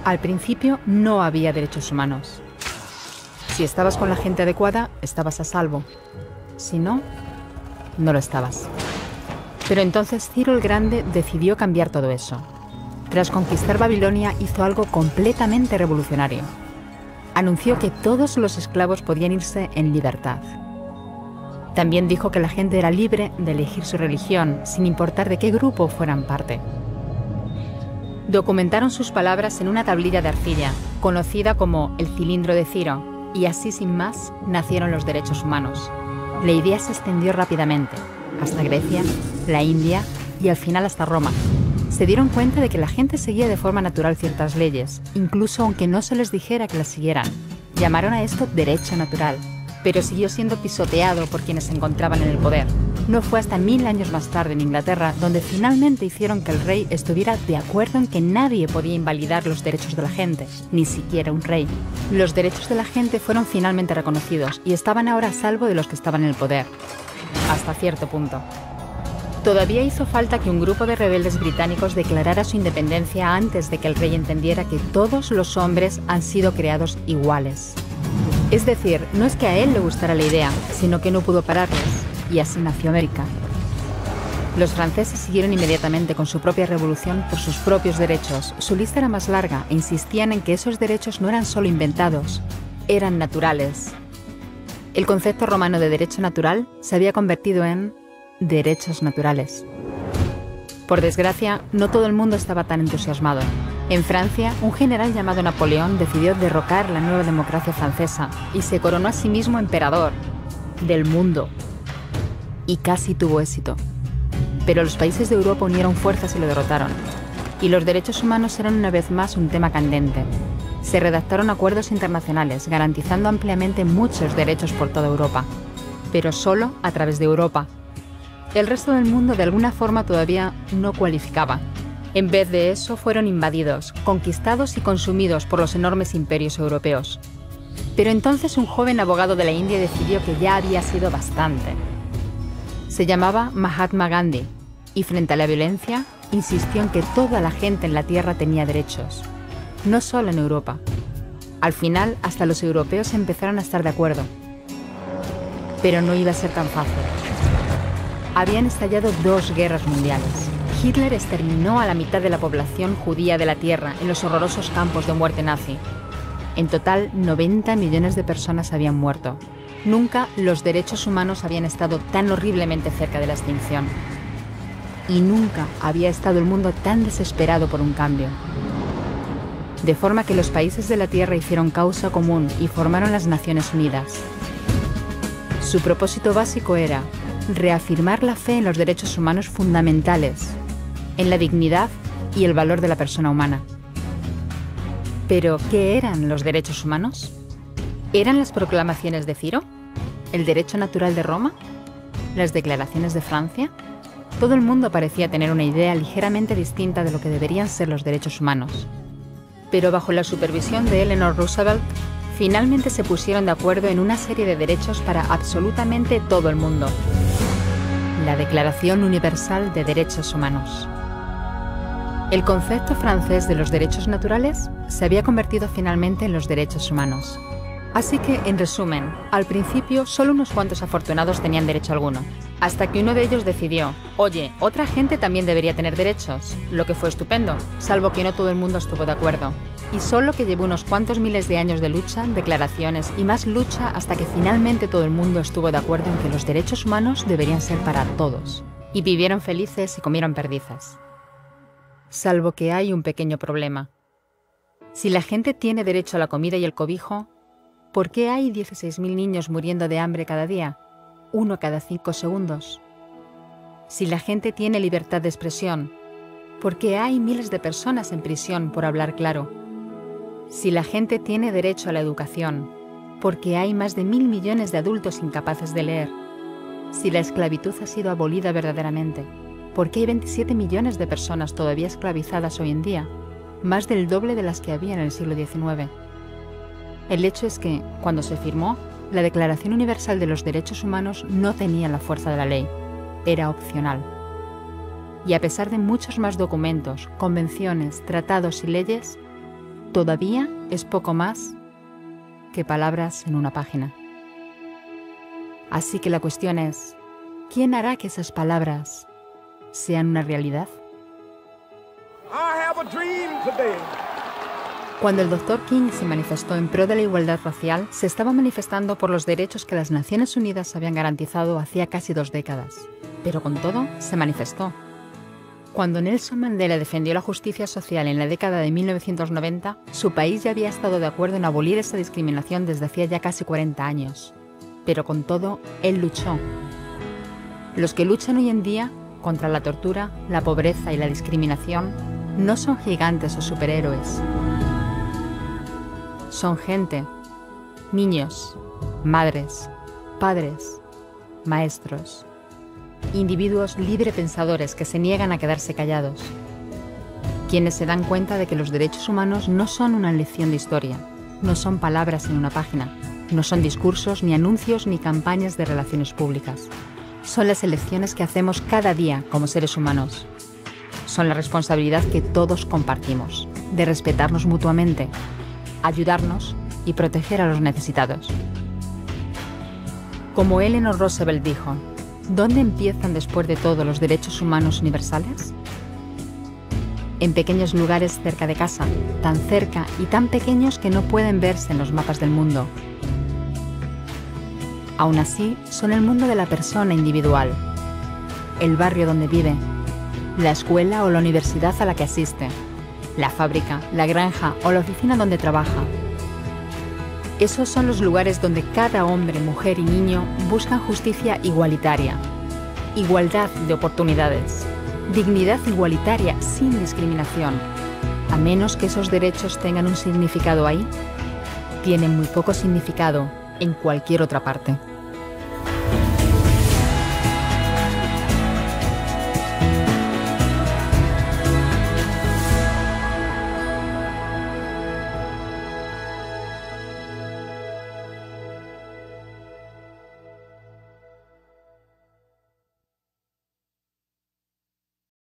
Al principio no había derechos humanos. Si estabas con la gente adecuada, estabas a salvo. Si no, no lo estabas. Pero entonces Ciro el Grande decidió cambiar todo eso. Tras conquistar Babilonia, hizo algo completamente revolucionario. Anunció que todos los esclavos podían irse en libertad. También dijo que la gente era libre de elegir su religión, sin importar de qué grupo fueran parte. Documentaron sus palabras en una tablilla de arcilla, conocida como el cilindro de Ciro, y así sin más nacieron los derechos humanos. La idea se extendió rápidamente, hasta Grecia, la India y al final hasta Roma. Se dieron cuenta de que la gente seguía de forma natural ciertas leyes, incluso aunque no se les dijera que las siguieran. Llamaron a esto derecho natural, pero siguió siendo pisoteado por quienes se encontraban en el poder. No fue hasta 1000 años más tarde en Inglaterra donde finalmente hicieron que el rey estuviera de acuerdo en que nadie podía invalidar los derechos de la gente, ni siquiera un rey. Los derechos de la gente fueron finalmente reconocidos y estaban ahora a salvo de los que estaban en el poder, hasta cierto punto. Todavía hizo falta que un grupo de rebeldes británicos declarara su independencia antes de que el rey entendiera que todos los hombres han sido creados iguales. Es decir, no es que a él le gustara la idea, sino que no pudo pararlos, y así nació América. Los franceses siguieron inmediatamente con su propia revolución por sus propios derechos. Su lista era más larga e insistían en que esos derechos no eran solo inventados, eran naturales. El concepto romano de derecho natural se había convertido en derechos naturales. Por desgracia, no todo el mundo estaba tan entusiasmado. En Francia, un general llamado Napoleón decidió derrocar la nueva democracia francesa y se coronó a sí mismo emperador del mundo. Y casi tuvo éxito. Pero los países de Europa unieron fuerzas y lo derrotaron. Y los derechos humanos eran una vez más un tema candente. Se redactaron acuerdos internacionales garantizando ampliamente muchos derechos por toda Europa, pero solo a través de Europa. El resto del mundo de alguna forma todavía no cualificaba. En vez de eso fueron invadidos, conquistados y consumidos por los enormes imperios europeos. Pero entonces un joven abogado de la India decidió que ya había sido bastante. Se llamaba Mahatma Gandhi y frente a la violencia insistió en que toda la gente en la tierra tenía derechos, no solo en Europa. Al final hasta los europeos empezaron a estar de acuerdo. Pero no iba a ser tan fácil. Habían estallado 2 guerras mundiales. Hitler exterminó a la mitad de la población judía de la Tierra en los horrorosos campos de muerte nazi. En total, 90 millones de personas habían muerto. Nunca los derechos humanos habían estado tan horriblemente cerca de la extinción. Y nunca había estado el mundo tan desesperado por un cambio. De forma que los países de la Tierra hicieron causa común y formaron las Naciones Unidas. Su propósito básico era reafirmar la fe en los derechos humanos fundamentales, en la dignidad y el valor de la persona humana. ¿Pero qué eran los derechos humanos? ¿Eran las proclamaciones de Ciro? ¿El derecho natural de Roma? ¿Las declaraciones de Francia? Todo el mundo parecía tener una idea ligeramente distinta de lo que deberían ser los derechos humanos. Pero bajo la supervisión de Eleanor Roosevelt, finalmente se pusieron de acuerdo en una serie de derechos para absolutamente todo el mundo. La Declaración Universal de Derechos Humanos. El concepto francés de los derechos naturales se había convertido finalmente en los derechos humanos. Así que, en resumen, al principio solo unos cuantos afortunados tenían derecho alguno, hasta que uno de ellos decidió, oye, otra gente también debería tener derechos, lo que fue estupendo, salvo que no todo el mundo estuvo de acuerdo. Y solo que llevó unos cuantos miles de años de lucha, declaraciones y más lucha hasta que finalmente todo el mundo estuvo de acuerdo en que los derechos humanos deberían ser para todos. Y vivieron felices y comieron perdices. Salvo que hay un pequeño problema. Si la gente tiene derecho a la comida y el cobijo, ¿por qué hay 16.000 niños muriendo de hambre cada día? 1 cada 5 segundos. Si la gente tiene libertad de expresión, ¿por qué hay miles de personas en prisión por hablar claro? Si la gente tiene derecho a la educación, ¿por qué hay más de 1.000 millones de adultos incapaces de leer? Si la esclavitud ha sido abolida verdaderamente, ¿por qué hay 27 millones de personas todavía esclavizadas hoy en día? Más del doble de las que había en el siglo XIX. El hecho es que, cuando se firmó, la Declaración Universal de los Derechos Humanos no tenía la fuerza de la ley, era opcional. Y a pesar de muchos más documentos, convenciones, tratados y leyes, todavía es poco más que palabras en una página. Así que la cuestión es, ¿quién hará que esas palabras sean una realidad? Cuando el Dr. King se manifestó en pro de la igualdad racial, se estaba manifestando por los derechos que las Naciones Unidas habían garantizado hacía casi 2 décadas. Pero con todo, se manifestó. Cuando Nelson Mandela defendió la justicia social en la década de 1990, su país ya había estado de acuerdo en abolir esa discriminación desde hacía ya casi 40 años. Pero con todo, él luchó. Los que luchan hoy en día contra la tortura, la pobreza y la discriminación no son gigantes o superhéroes. Son gente, niños, madres, padres, maestros, individuos librepensadores que se niegan a quedarse callados, quienes se dan cuenta de que los derechos humanos no son una lección de historia, no son palabras en una página, no son discursos, ni anuncios, ni campañas de relaciones públicas. Son las elecciones que hacemos cada día como seres humanos. Son la responsabilidad que todos compartimos, de respetarnos mutuamente, ayudarnos y proteger a los necesitados. Como Eleanor Roosevelt dijo, ¿dónde empiezan después de todo los derechos humanos universales? En pequeños lugares cerca de casa, tan cerca y tan pequeños que no pueden verse en los mapas del mundo. Aún así, son el mundo de la persona individual, el barrio donde vive, la escuela o la universidad a la que asiste, la fábrica, la granja o la oficina donde trabaja. Esos son los lugares donde cada hombre, mujer y niño buscan justicia igualitaria, igualdad de oportunidades, dignidad igualitaria sin discriminación. A menos que esos derechos tengan un significado ahí, tienen muy poco significado en cualquier otra parte.